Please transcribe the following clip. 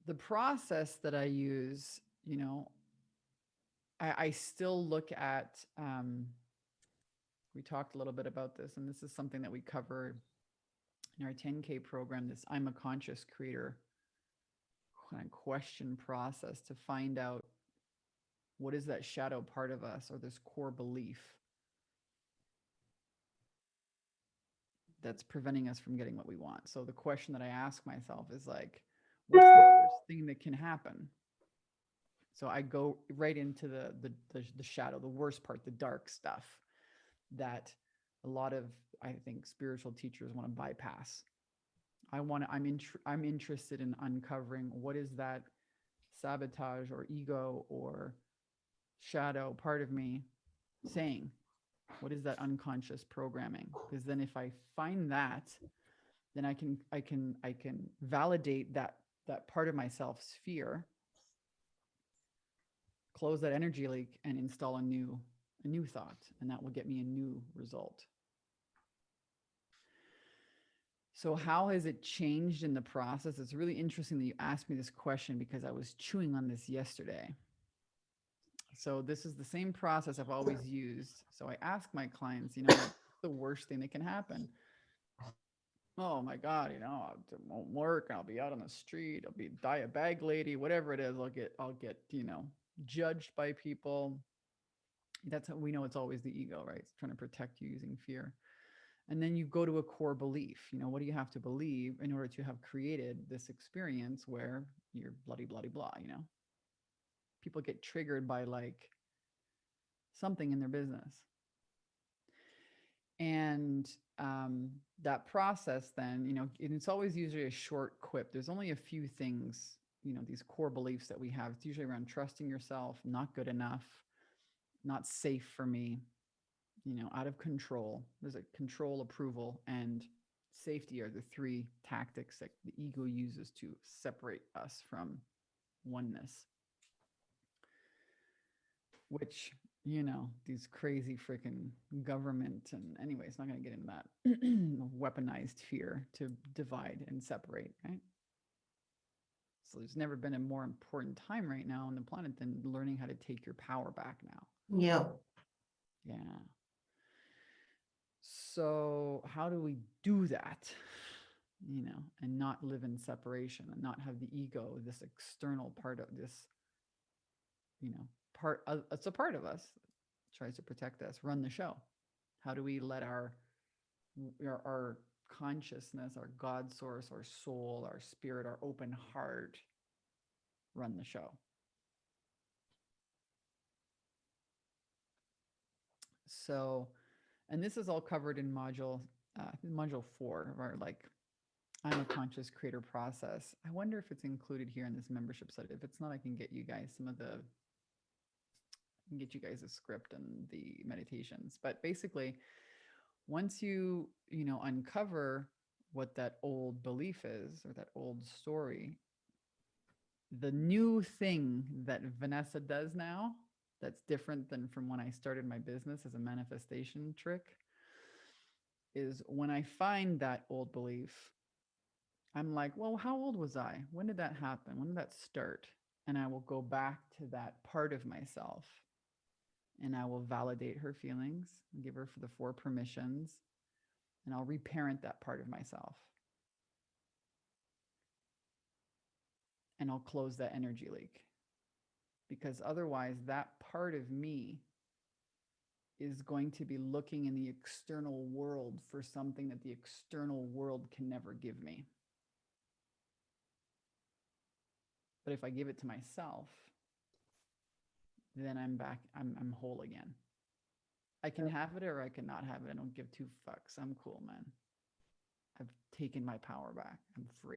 The process that I use, I still look at, we talked a little bit about this, and this is something that we cover in our 10K program, this I'm a conscious creator kind of question process to find out what is that shadow part of us or this core belief that's preventing us from getting what we want. So the question that I ask myself is like, what's the worst thing that can happen? So I go right into the shadow, the worst part, the dark stuff that a lot of, I think, spiritual teachers want to bypass. I'm interested in uncovering what is that sabotage or ego or shadow part of me saying. What is that unconscious programming? Because then if I find that, then I can validate that part of myself's fear, close that energy leak, and install a new thought, and that will get me a new result. So how has it changed in the process? It's really interesting that you asked me this question because I was chewing on this yesterday. So this is the same process I've always used. So I ask my clients, what's the worst thing that can happen? Oh my God, it won't work. I'll be out on the street. I'll be die a bag lady, whatever it is. I'll get, judged by people. That's how we know it's always the ego, right? It's trying to protect you using fear. And then you go to a core belief. What do you have to believe in order to have created this experience where you're bloody, bloody, blah, People get triggered by like something in their business. And that process then, it's always usually a short quip. There's only a few things, these core beliefs that we have. It's usually around trusting yourself, not good enough, not safe for me, out of control. There's a control, approval, and safety are the three tactics that the ego uses to separate us from oneness, which these crazy freaking government and anyways, not going to get into that weaponized fear to divide and separate, right? So there's never been a more important time right now on the planet than learning how to take your power back now. Yeah. Yeah. So how do we do that? And not live in separation and not have the ego, this external part of this, part, it's a part of us, tries to protect us, run the show. How do we let our consciousness, our God source, our soul, our spirit, our open heart run the show? So, and this is all covered in module 4 of our like I'm a conscious creator process. I wonder if it's included here in this membership site. If it's not, I can get you guys a script and the meditations. But basically, once you uncover what that old belief is or that old story, the new thing that Vanessa does now that's different than from when I started my business as a manifestation trick is when I find that old belief, I'm like, well, how old was I? When did that happen? When did that start? And I will go back to that part of myself and I will validate her feelings, give her for the 4 permissions, and I'll reparent that part of myself. And I'll close that energy leak. Because otherwise, that part of me is going to be looking in the external world for something that the external world can never give me. But if I give it to myself, then I'm back, I'm whole again. I can have it or I cannot have it. I don't give 2 fucks. I'm cool, man. I've taken my power back. I'm free.